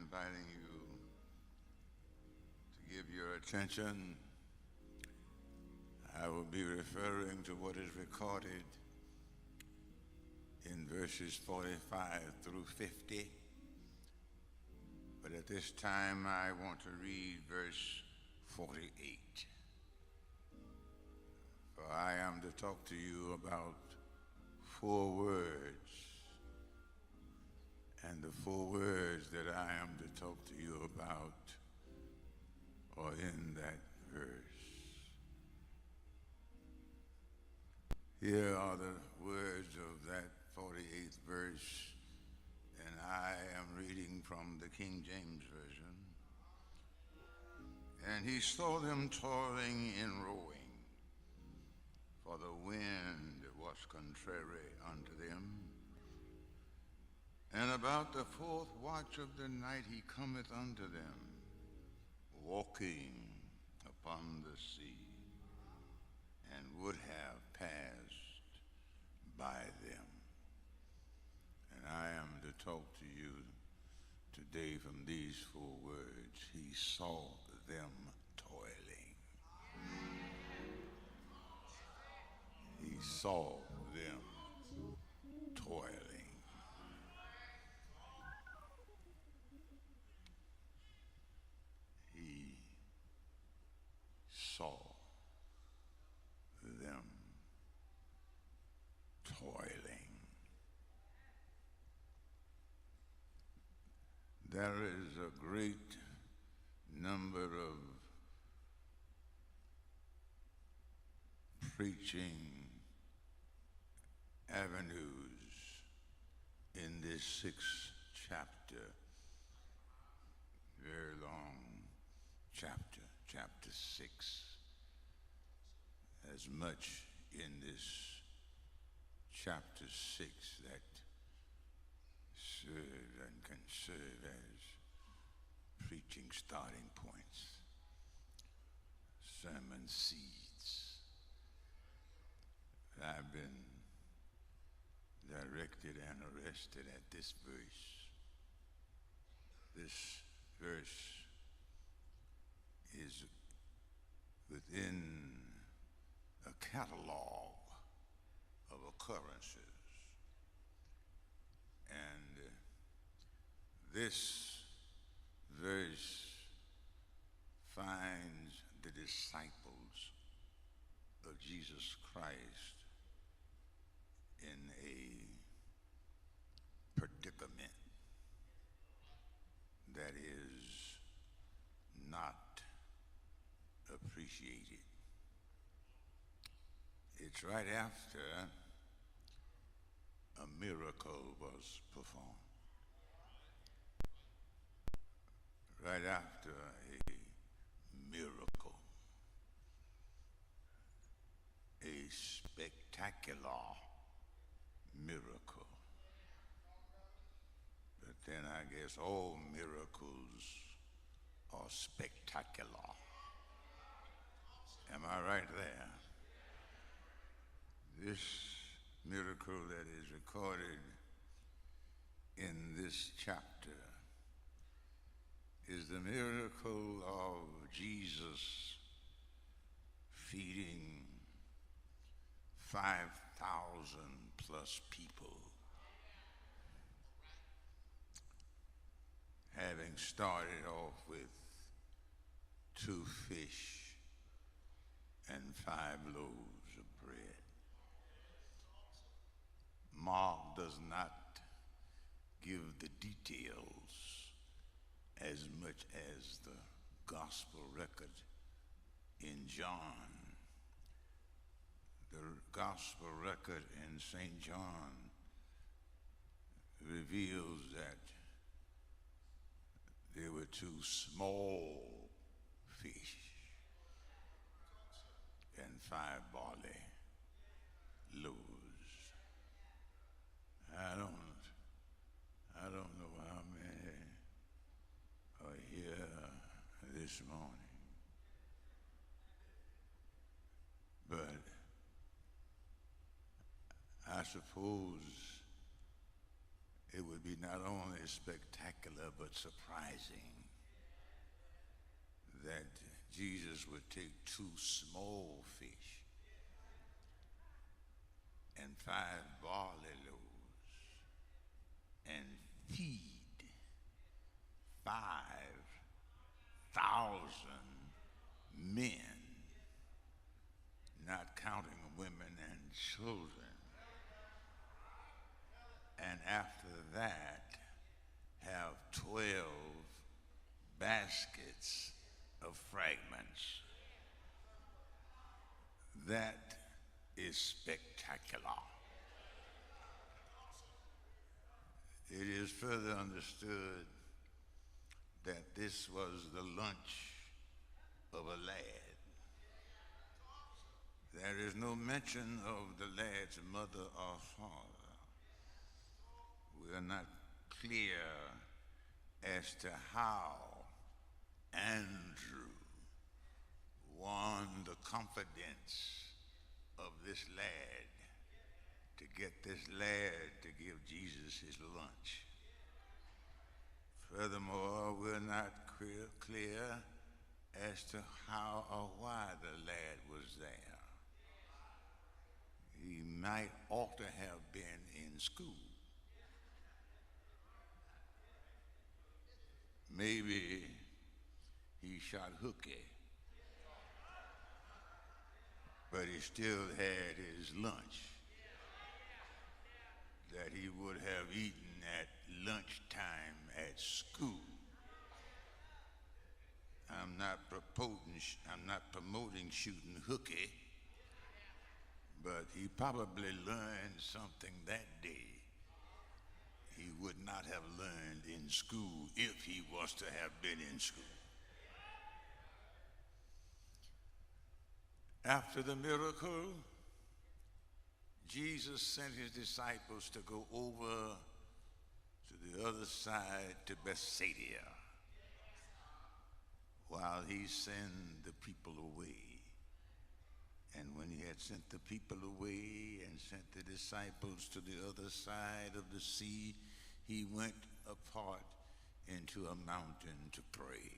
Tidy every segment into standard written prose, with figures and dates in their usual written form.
inviting you to give your attention. I will be referring to what is recorded in verses 45 through 50. But at this time, I want to read verse 48. For I am to talk to you about 4 words. And the 4 words that I am to talk to you about are in that verse. Here are the words of that 48th verse, and I am reading from the King James Version. And he saw them toiling and rowing, for the wind was contrary unto them. And about the 4th watch of the night he cometh unto them, walking upon the sea, and would have passed by them. And I am to talk to you today from these 4 words. He saw them toiling. He saw them toiling. He saw them toiling. There is a great number of preaching avenues in this 6th chapter, very long chapter, chapter 6, as much in this chapter 6 that serve and can serve as preaching starting points, sermon seeds. I've been directed and arrested at this verse. This verse is within a catalog of occurrences. And this verse finds the disciples of Jesus Christ in a predicament that is not appreciated. It's right after a miracle was performed. Right after a miracle, a spectacular miracle. But then I guess all miracles are spectacular. Am I right there? This miracle that is recorded in this chapter is the miracle of Jesus feeding 5,000 plus people, having started off with 2 fish and 5 loaves of bread. Mark does not give the details as much as the gospel record in John. The gospel record in St. John reveals that there were 2 small fish and 5 barley loaves. I don't know how many are here this morning, but I suppose it would be not only only spectacular but surprising that Jesus would take 2 small fish and 5 barley loaves and feed 5,000 men, not counting women and children. And after that, have 12 baskets of fragments. That is spectacular. It is further understood that this was the lunch of a lad. There is no mention of the lad's mother or father. We are not clear as to how Andrew won the confidence of this lad to get this lad to give Jesus his lunch. Furthermore, we're not clear as to how or why the lad was there. He ought to have been in school. Maybe he shot hooky, but he still had his lunch that he would have eaten at lunchtime at school. I'm not promoting shooting hooky, but he probably learned something that day he would not have learned in school if he was to have been in school. After the miracle, Jesus sent his disciples to go over to the other side to Bethsaida while he sent the people away. And when he had sent the people away and sent the disciples to the other side of the sea, he went apart into a mountain to pray.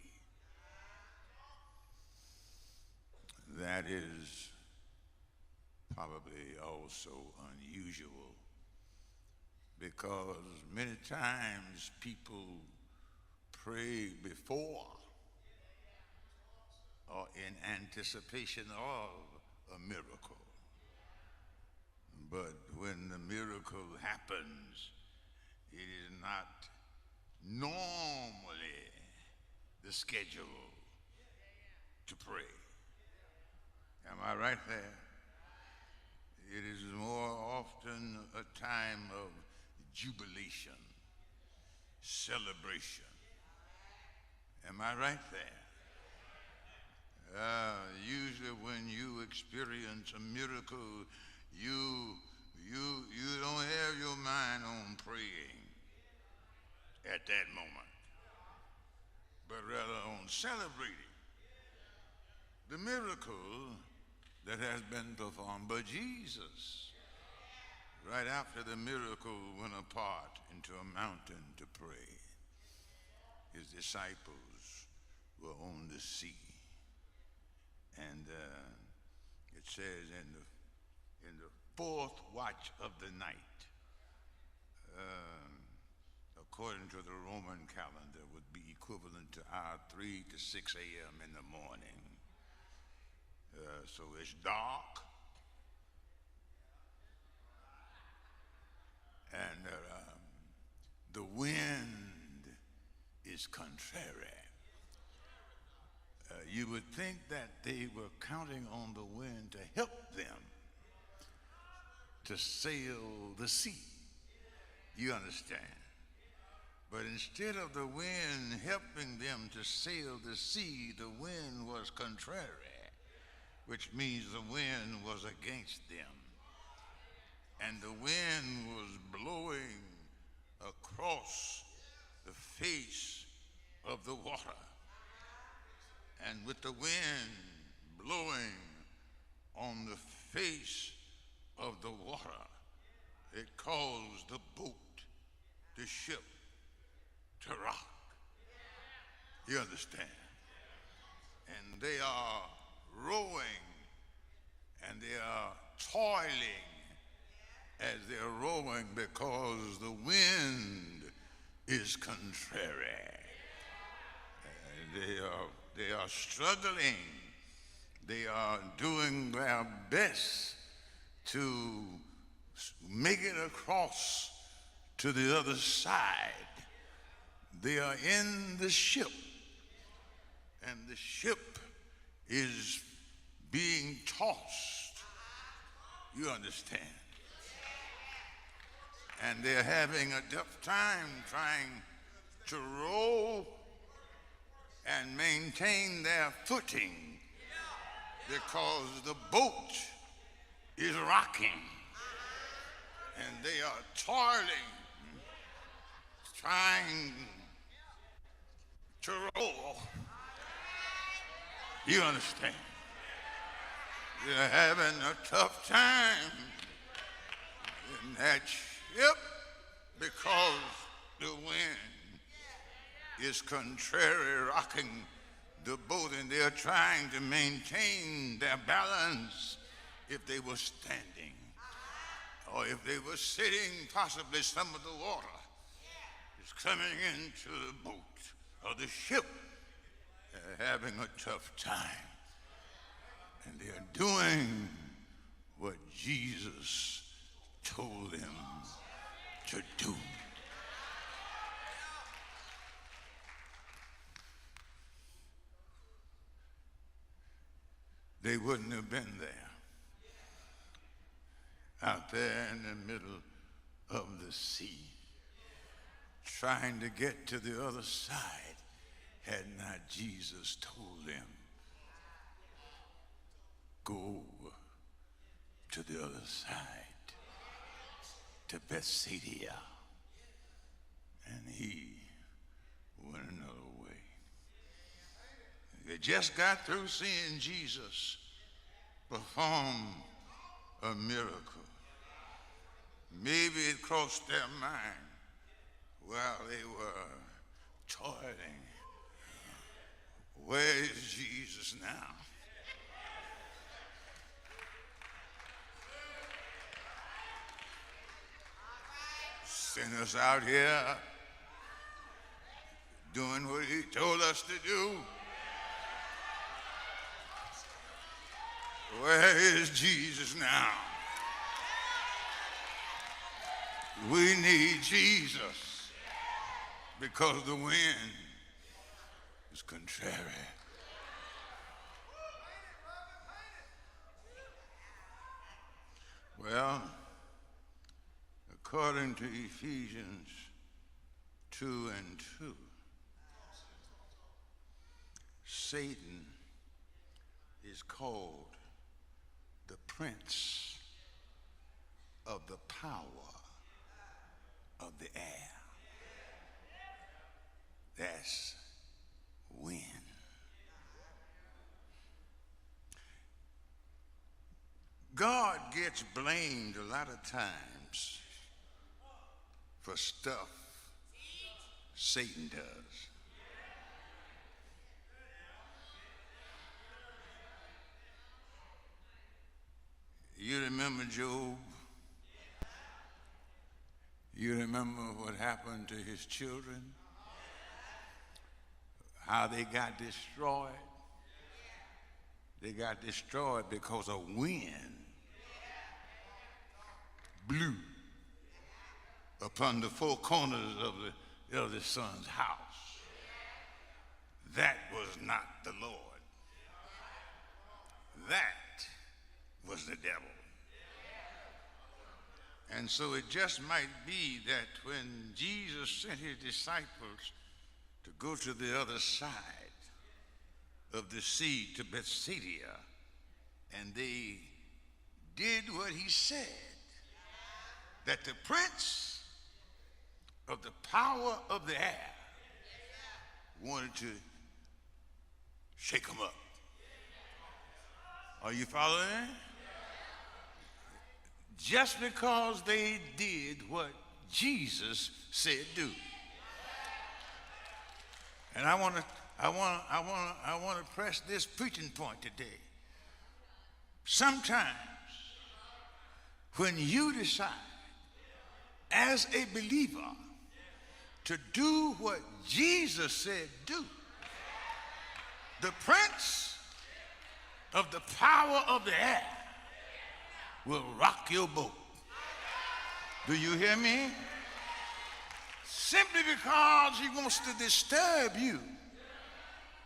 That is probably also unusual because many times people pray before or in anticipation of a miracle. But when the miracle happens, it is not normally the schedule to pray. Am I right there? It is more often a time of jubilation, celebration. Am I right there? Usually when you experience a miracle, you don't have your mind on praying at that moment, but rather on celebrating the miracle that has been performed. But Jesus, right after the miracle, went apart into a mountain to pray. His disciples were on the sea. And it says in the 4th watch of the night, according to the Roman calendar, would be equivalent to our 3 to 6 a.m. in the morning. So it's dark, and the wind is contrary. You would think that they were counting on the wind to help them to sail the sea. You understand? But instead of the wind helping them to sail the sea, the wind was contrary, which means the wind was against them. And the wind was blowing across the face of the water. And with the wind blowing on the face of the water, it caused the boat, the ship, to rock. You understand? And they are rowing and they are toiling as they're rowing because the wind is contrary. They are struggling. They are doing their best to make it across to the other side. They are in the ship, and the ship is being tossed. You understand? And they're having a tough time trying to row and maintain their footing because the boat is rocking and they are toiling, trying to row. You understand? They're having a tough time in that ship because the wind is contrary, rocking the boat, and they're trying to maintain their balance. If they were standing or if they were sitting, possibly some of the water is coming into the boat or the ship. They're having a tough time, and they're doing what Jesus told them to do. They wouldn't have been there, out there in the middle of the sea, trying to get to the other side, had not Jesus told them, go to the other side, to Bethsaida. And he went another way. They just got through seeing Jesus perform a miracle. Maybe it crossed their mind while they were toiling. Where is Jesus now? Sent us out here doing what he told us to do. Where is Jesus now? We need Jesus because the wind is contrary. Well, according to Ephesians 2:2, Satan is called the prince of the power of the air. That's wind. God gets blamed a lot of times for stuff Satan does. You remember Job? You remember what happened to his children? How they got destroyed? They got destroyed because a wind blew upon the four corners of the eldest son's house. That was not the Lord. That was the devil. And so it just might be that when Jesus sent his disciples to go to the other side of the sea to Bethsaida, and they did what he said, that the prince of the power of the air wanted to shake them up. Are you following? Just because they did what Jesus said do. And I want to press this preaching point today. Sometimes when you decide as a believer to do what Jesus said do, the prince of the power of the air will rock your boat. Do you hear me? Simply because he wants to disturb you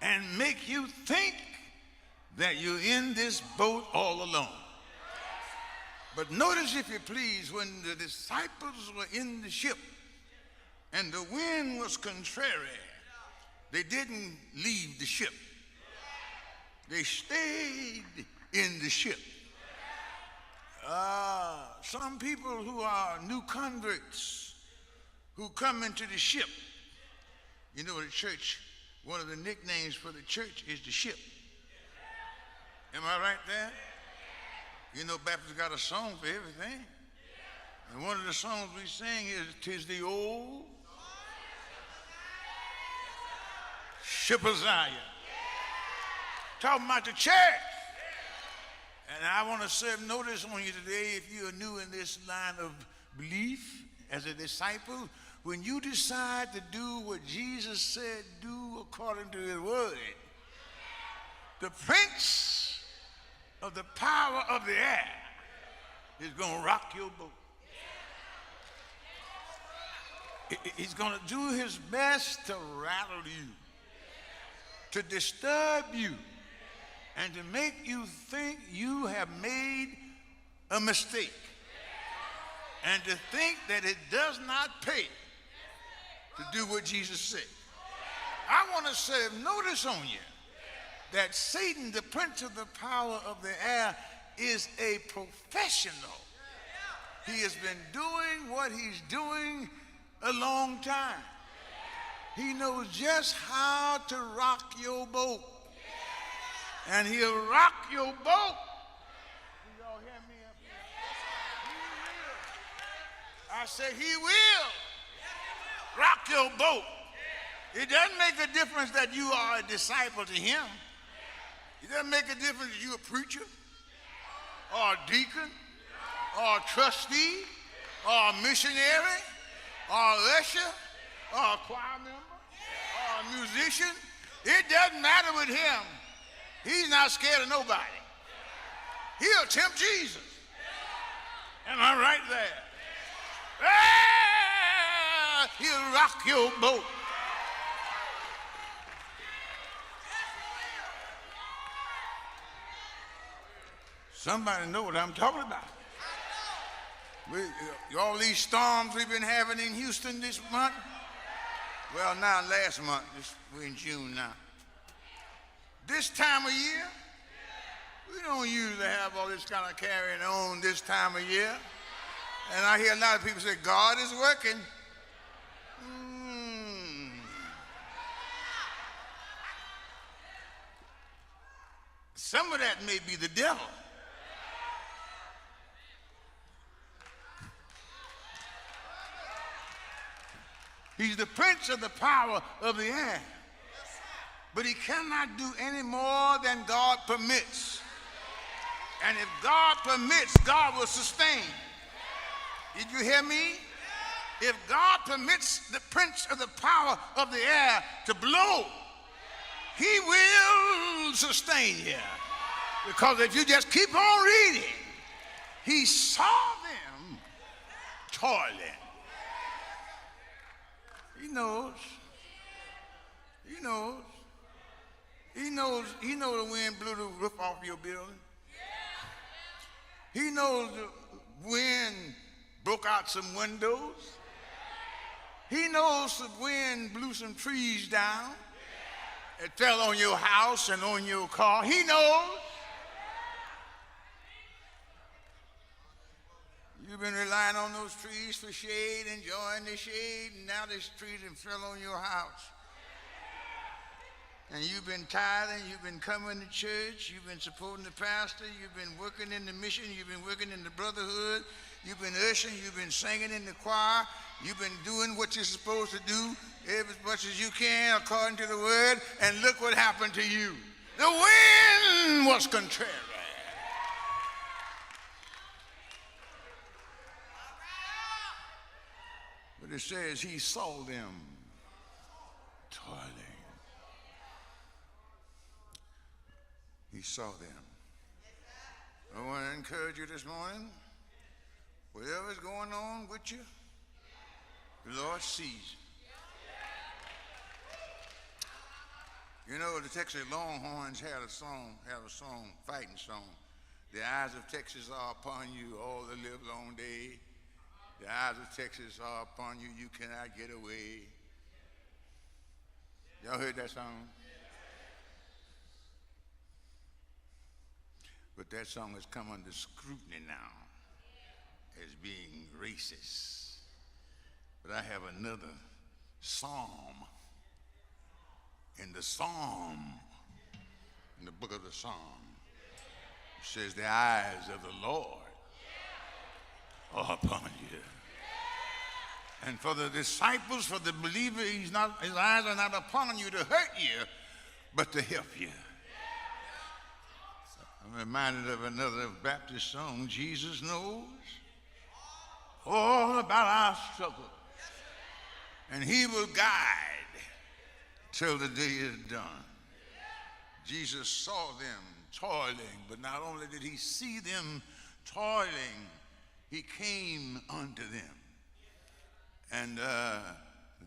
and make you think that you're in this boat all alone. But notice, if you please, when the disciples were in the ship and the wind was contrary, they didn't leave the ship. They stayed in the ship. Some people who are new converts who come into the ship, you know, the church, one of the nicknames for the church is the ship. Am I right there? You know, Baptists got a song for everything. And one of the songs we sing is, "'Tis the old ship of Zion." Talking about the church. And I want to serve notice on you today, if you are new in this line of belief as a disciple, when you decide to do what Jesus said do according to his word, the prince of the power of the air is going to rock your boat. He's going to do his best to rattle you, to disturb you, and to make you think you have made a mistake, and to think that it does not pay to do what Jesus said. I want to serve notice on you that Satan, the prince of the power of the air, is a professional. He has been doing what he's doing a long time. He knows just how to rock your boat. And he'll rock your boat. Do y'all hear me up here? He will. I say he will rock your boat. It doesn't make a difference that you are a disciple to him. It doesn't make a difference that you're a preacher or a deacon or a trustee or a missionary or a usher or a choir member or a musician. It doesn't matter with him. He's not scared of nobody. He'll tempt Jesus. Am I right there? He'll rock your boat. Somebody know what I'm talking about. All these storms we've been having in Houston this month. Well, now last month. We're in June now. This time of year, we don't usually have all this kind of carrying on this time of year. And I hear a lot of people say, God is working. Some of that may be the devil. He's the prince of the power of the air. But he cannot do any more than God permits. And if God permits, God will sustain. Did you hear me? If God permits the prince of the power of the air to blow, he will sustain you. Because if you just keep on reading, he saw them toiling. He knows. He knows. He knows the wind blew the roof off your building. He knows the wind broke out some windows. He knows the wind blew some trees down. It fell on your house and on your car. He knows. You've been relying on those trees for shade, enjoying the shade, and now this tree done fell on your house. And you've been tithing, you've been coming to church, you've been supporting the pastor, you've been working in the mission, you've been working in the brotherhood, You've been ushering, you've been singing in the choir, you've been doing what you're supposed to do as much as you can according to the word, and look what happened to you. The wind was contrary. But it says he saw them toiling. He saw them. I want to encourage you this morning. Whatever's going on with you, the Lord sees you. You know, the Texas Longhorns had a song, fighting song. The eyes of Texas are upon you all the live long day. The eyes of Texas are upon you, you cannot get away. Y'all heard that song? But that song has come under scrutiny now as being racist. But I have another psalm in the psalm, in the book of the Psalm. It says, the eyes of the Lord are upon you. And for the disciples, for the believer, his eyes are not upon you to hurt you, but to help you. I'm reminded of another Baptist song, Jesus knows all about our struggle, and he will guide till the day is done. Jesus saw them toiling, but not only did he see them toiling, he came unto them. And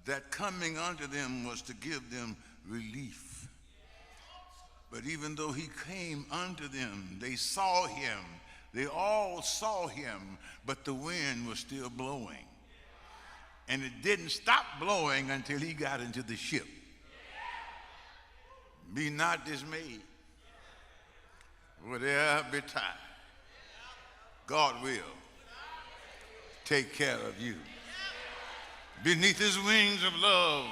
that coming unto them was to give them relief. But even though he came unto them, they saw him. They all saw him, but the wind was still blowing. And it didn't stop blowing until he got into the ship. Be not dismayed. Whatever betide, God will take care of you. Beneath his wings of love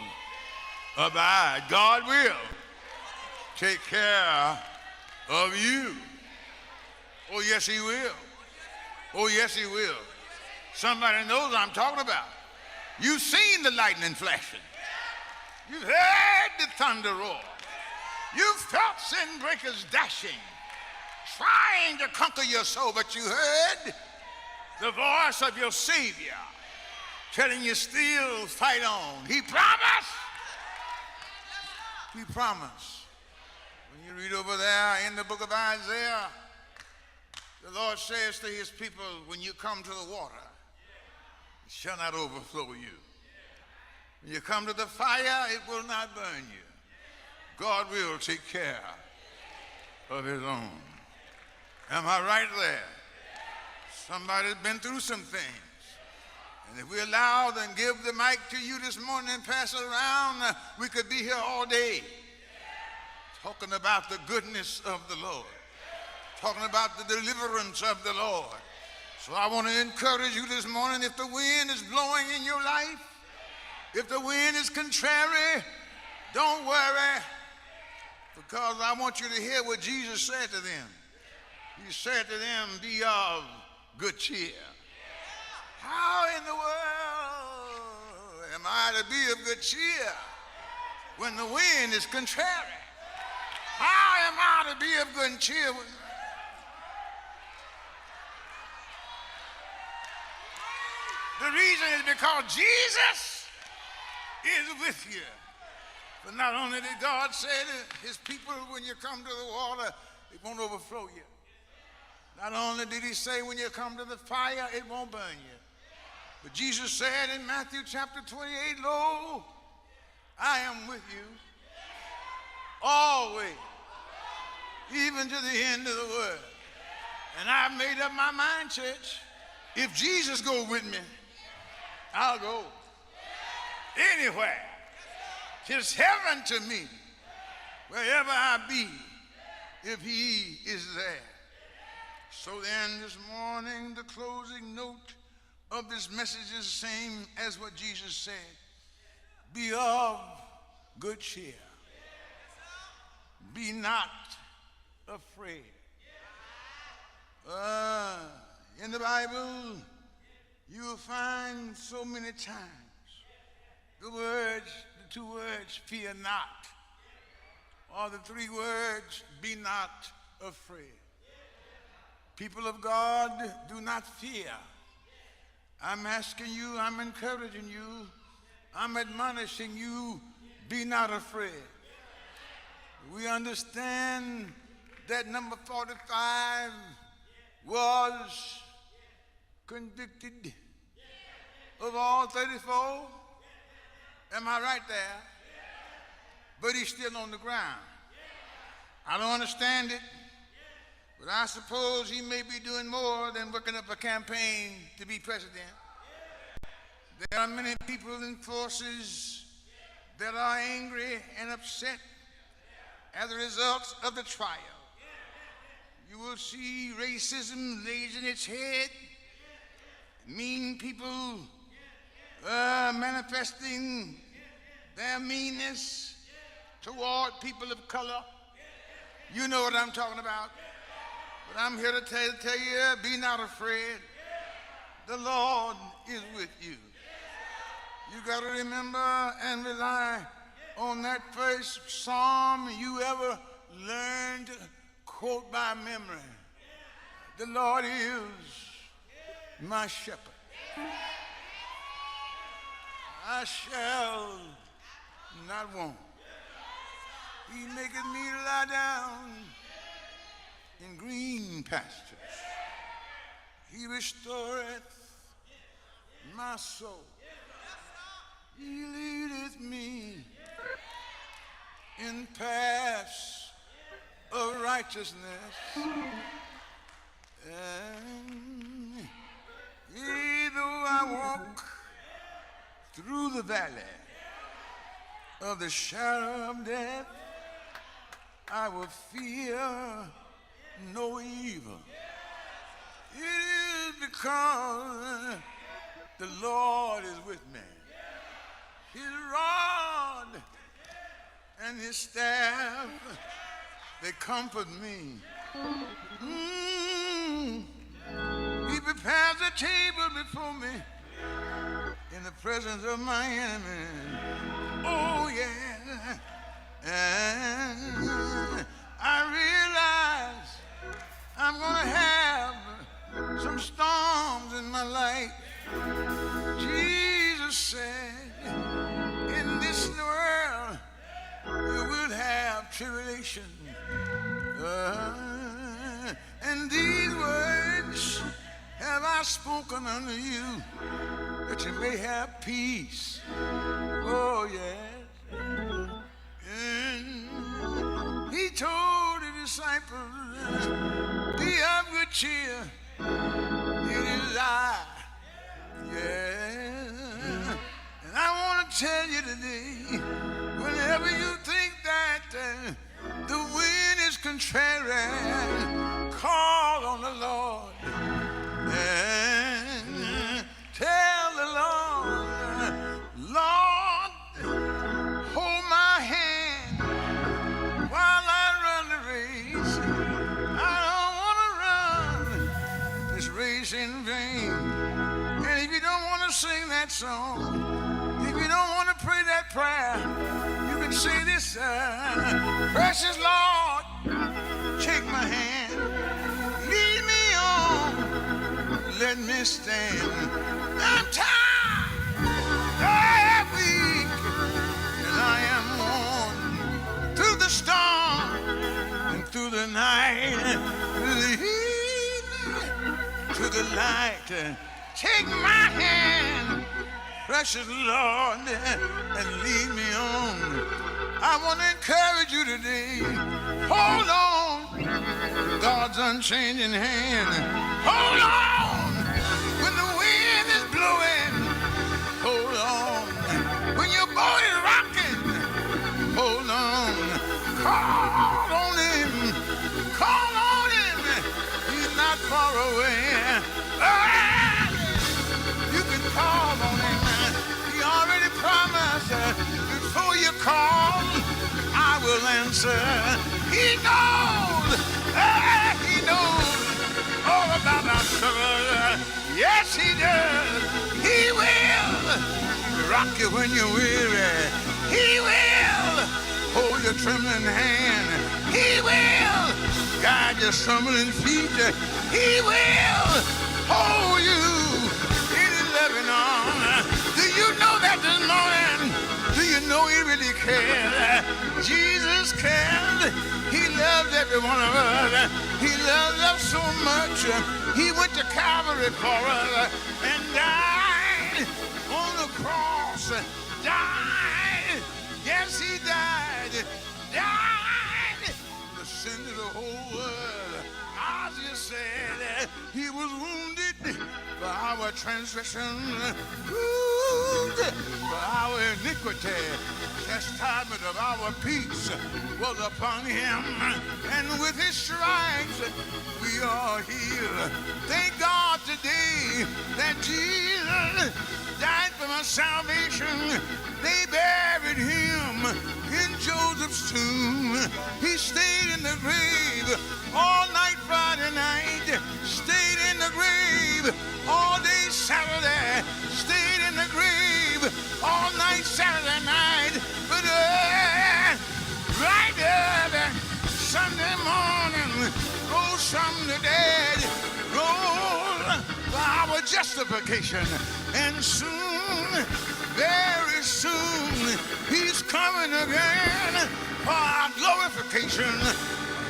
abide. God will take care of you. Oh, yes, he will. Oh, yes, he will. Somebody knows what I'm talking about. You've seen the lightning flashing. You've heard the thunder roar. You've felt sin breakers dashing, trying to conquer your soul, but you heard the voice of your Savior telling you still fight on. He promised. He promised. When you read over there in the book of Isaiah, the Lord says to his people, when you come to the water, it shall not overflow you. When you come to the fire, it will not burn you. God will take care of his own. Am I right there? Somebody's been through some things. And if we allow them, give the mic to you this morning and pass it around, we could be here all day talking about the goodness of the Lord, talking about the deliverance of the Lord. So I want to encourage you this morning, if the wind is blowing in your life, if the wind is contrary, don't worry, because I want you to hear what Jesus said to them. He said to them, be of good cheer. How in the world am I to be of good cheer when the wind is contrary? How am I to be of good cheer? The reason is because Jesus is with you. But not only did God say to his people, when you come to the water, it won't overflow you. Not only did he say when you come to the fire, it won't burn you. But Jesus said in Matthew chapter 28, lo, I am with you always, even to the end of the world. And I've made up my mind, church, if Jesus goes with me, I'll go anywhere. 'Tis heaven to me, wherever I be, if he is there. So then this morning, the closing note of this message is the same as what Jesus said. Be of good cheer. Be not afraid. In the Bible, you will find so many times the two words, fear not, or the three words, be not afraid. People of God, do not fear. I'm asking you, I'm encouraging you, I'm admonishing you, be not afraid. We understand that number 45 was convicted of all 34. Am I right there? But he's still on the ground. I don't understand it, but I suppose he may be doing more than working up a campaign to be president. There are many people and forces that are angry and upset as a result of the trial. You will see racism raising its head, mean people manifesting their meanness toward people of color. You know what I'm talking about. But I'm here to tell you, be not afraid. The Lord is with you. You got to remember and rely on that first psalm you ever learned to quote by memory. The Lord is my shepherd. I shall not want. He maketh me to lie down in green pastures. He restoreth my soul. He leadeth me in paths of righteousness. And yea, though I walk through the valley of the shadow of death, I will fear no evil. It is because the Lord is with me. His rod and his staff, they comfort me. He prepares a table before me in the presence of my enemies. Oh, yeah. And I realize I'm going to have some storms in my life. Jesus said, in this world you will have tribulation. And these words have I spoken unto you, that you may have peace. Oh, yes. And he told the disciples, be of good cheer. It is I. Yeah. And I want to tell you today, whenever you think that the wind is contrary, call on the Lord and tell the Lord, Lord, hold my hand while I run the race. I don't want to run this race in vain. And if you don't want to sing that song, if you don't want to pray that prayer, you can say this, precious Lord, take my hand, lead me on, let me stand. I'm tired, I am weak, and I am worn through the storm and through the night, lead to the light. Take my hand, precious Lord, and lead me on. I want to encourage you today. Hold on, God's unchanging hand. Hold on, when the wind is blowing. Hold on, when your boat is rocking. Hold on, call on him. Call on him. He's not far away. Call on him. He already promised before you call, I will answer. He knows all about our trouble. Yes, he does. rock you when you're weary. He will hold your trembling hand. He will guide your stumbling feet. He will hold you in his loving arms. Do you know that this morning? Do you know he really cares? Jesus cares. He loves every one of us. He loves us so much. He went to Calvary for us and died on the cross. Died. Yes, he died. Died. The sin of the whole world. Isaiah said he was wounded for our transgression, wounded for our iniquity. Chastisement of our peace was upon him, and with his stripes we are healed. Thank God today that Jesus died for my salvation. They buried him in Joseph's tomb. He stayed in the grave all night Friday night, stayed in the grave all day Saturday, stayed in the grave all night Saturday night, but right up Sunday morning, rose from the dead, rose for our justification, and soon, very soon, he's coming again for our glorification.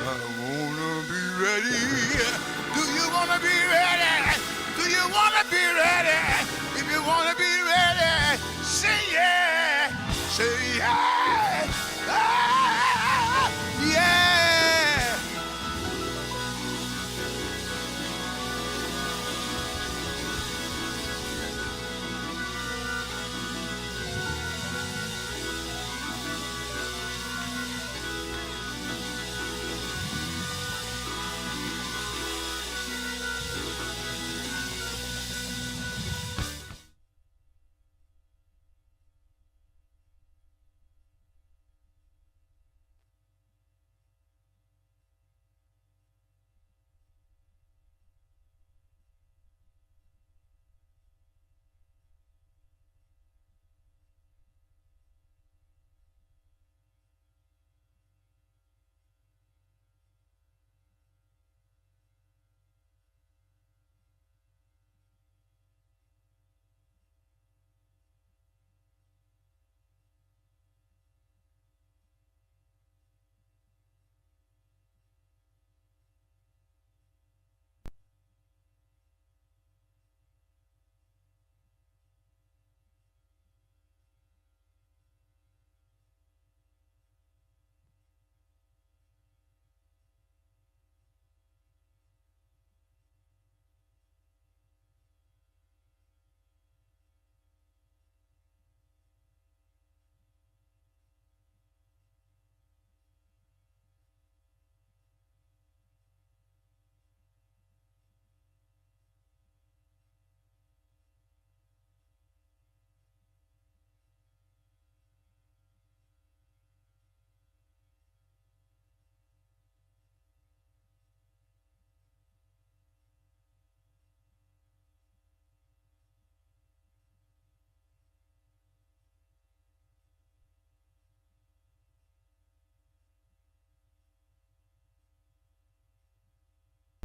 I wanna be ready. Do you wanna be ready? Do you wanna be ready? If you wanna be ready, say yeah. Say yeah. Ah!